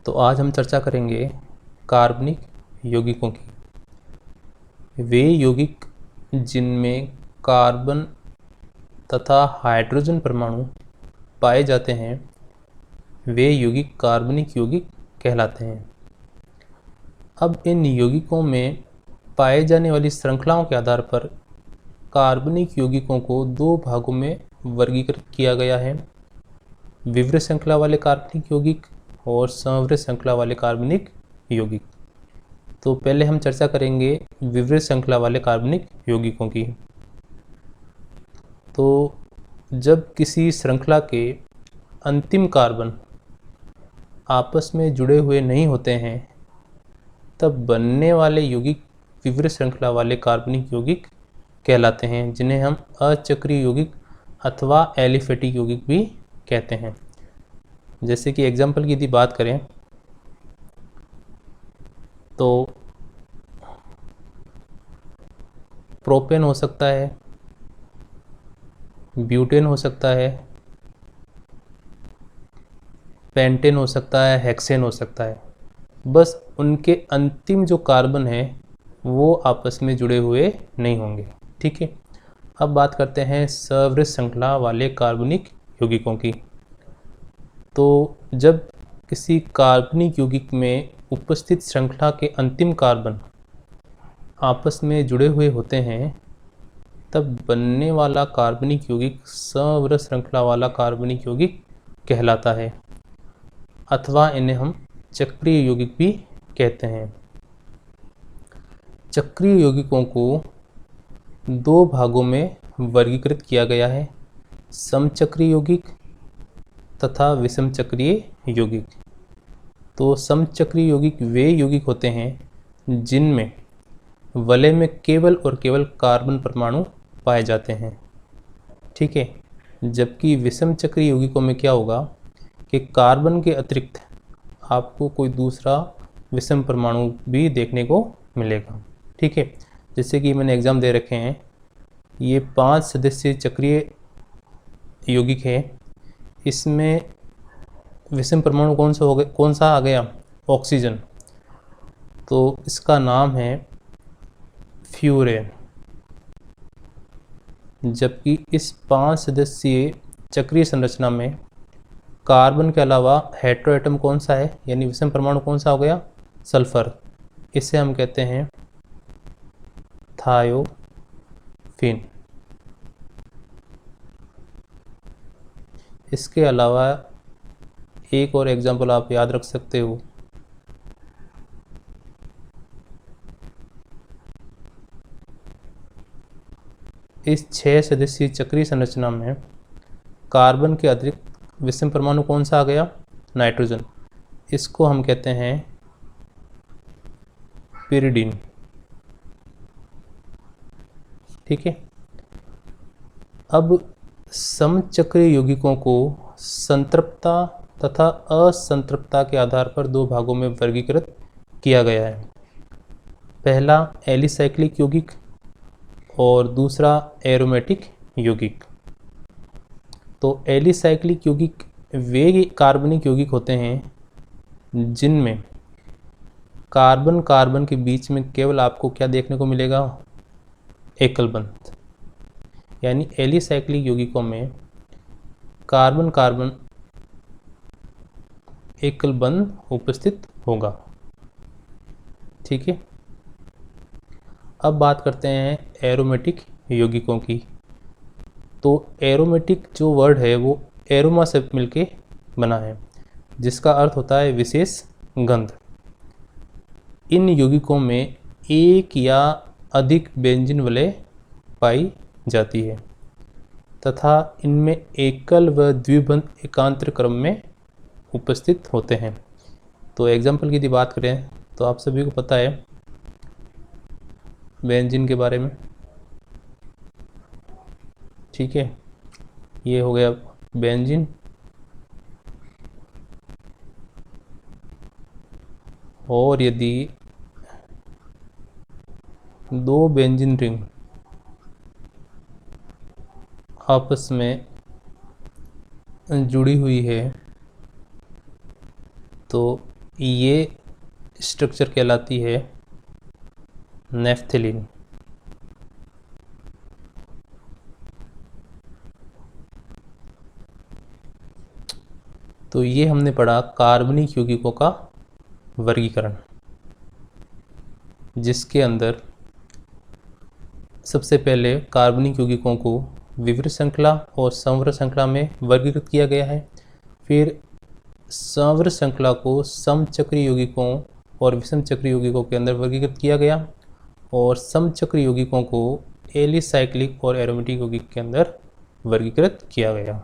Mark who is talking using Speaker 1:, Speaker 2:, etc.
Speaker 1: तो आज हम चर्चा करेंगे कार्बनिक यौगिकों की। वे यौगिक जिनमें कार्बन तथा हाइड्रोजन परमाणु पाए जाते हैं वे यौगिक कार्बनिक यौगिक कहलाते हैं। अब इन यौगिकों में पाए जाने वाली श्रृंखलाओं के आधार पर कार्बनिक यौगिकों को दो भागों में वर्गीकृत किया गया है, विवृत श्रृंखला वाले कार्बनिक यौगिक और संवृत श्रृंखला वाले कार्बनिक यौगिक। तो पहले हम चर्चा करेंगे विवृत श्रृंखला वाले कार्बनिक यौगिकों की। तो जब किसी श्रृंखला के अंतिम कार्बन आपस में जुड़े हुए नहीं होते हैं तब बनने वाले यौगिक विवृत श्रृंखला वाले कार्बनिक यौगिक कहलाते हैं, जिन्हें हम अचक्रीय यौगिक अथवा एलिफेटिक यौगिक भी कहते हैं। जैसे कि एग्जाम्पल की यदि बात करें तो प्रोपेन हो सकता है, ब्यूटेन हो सकता है, पेंटेन हो सकता है, हेक्सेन हो सकता है। बस उनके अंतिम जो कार्बन है वो आपस में जुड़े हुए नहीं होंगे। ठीक है, अब बात करते हैं संवृत श्रृंखला वाले कार्बनिक यौगिकों की। तो जब किसी कार्बनिक यौगिक में उपस्थित श्रृंखला के अंतिम कार्बन आपस में जुड़े हुए होते हैं तब बनने वाला कार्बनिक यौगिक संवृत श्रृंखला वाला कार्बनिक यौगिक कहलाता है, अथवा इन्हें हम चक्रीय यौगिक भी कहते हैं। चक्रीय यौगिकों को दो भागों में वर्गीकृत किया गया है, समचक्रीय यौगिक तथा विषम चक्रीय यौगिक। तो समचक्रीय यौगिक वे यौगिक होते हैं जिनमें वलय में केवल और केवल कार्बन परमाणु पाए जाते हैं। ठीक है, जबकि विषम चक्रीय यौगिकों में क्या होगा कि कार्बन के अतिरिक्त आपको कोई दूसरा विषम परमाणु भी देखने को मिलेगा। ठीक है, जैसे कि मैंने एग्जाम दे रखे हैं, ये 5 सदस्यीय चक्रीय यौगिक है, इसमें विषम परमाणु कौन सा आ गया? ऑक्सीजन। तो इसका नाम है फ्यूरेन। जबकि इस 5 सदस्यीय चक्रीय संरचना में कार्बन के अलावा हेटेरोएटम कौन सा है, यानी विषम परमाणु कौन सा हो गया? सल्फर। इसे हम कहते हैं थायोफिन। इसके अलावा एक और एग्जाम्पल आप याद रख सकते हो, इस 6 सदस्यीय चक्रीय संरचना में कार्बन के अतिरिक्त विषम परमाणु कौन सा आ गया? नाइट्रोजन। इसको हम कहते हैं पिरिडीन। ठीक है, अब समचक्रीय यौगिकों को संतृप्तता तथा असंतृप्तता के आधार पर दो भागों में वर्गीकृत किया गया है। पहला एलिसाइक्लिक यौगिक और दूसरा एरोमेटिक यौगिक। तो एलिसाइक्लिक यौगिक वे कार्बनिक यौगिक होते हैं जिनमें कार्बन कार्बन के बीच में केवल आपको क्या देखने को मिलेगा? एकल बंध। यानी एलिसाइक्लिक यौगिकों में कार्बन कार्बन एकल बंध उपस्थित होगा। ठीक है, अब बात करते हैं एरोमेटिक यौगिकों की। तो एरोमेटिक जो वर्ड है वो एरोमा से मिलके बना है, जिसका अर्थ होता है विशेष गंध। इन यौगिकों में एक या अधिक बेंजीन वलय पाई जाती है तथा इनमें एकल व द्विबंध एकांतर क्रम में उपस्थित होते हैं। तो एग्जाम्पल की यदि बात करें तो आप सभी को पता है बेंजीन के बारे में। ठीक है, ये हो गया बेंजीन। और यदि दो बेंजीन रिंग आपस में जुड़ी हुई है तो ये स्ट्रक्चर कहलाती है नेफ्थेलिन। तो ये हमने पढ़ा कार्बनिक यौगिकों का वर्गीकरण, जिसके अंदर सबसे पहले कार्बनिक यौगिकों को विवृत श्रृंखला और समवृत श्रृंखला में वर्गीकृत किया गया है। फिर समवृत श्रृंखला को समचक्रीय यौगिकों और विषम चक्रीय यौगिकों के अंदर वर्गीकृत किया गया, और समचक्रीय यौगिकों को एलिसाइक्लिक और एरोमेटिक यौगिक के अंदर वर्गीकृत किया गया।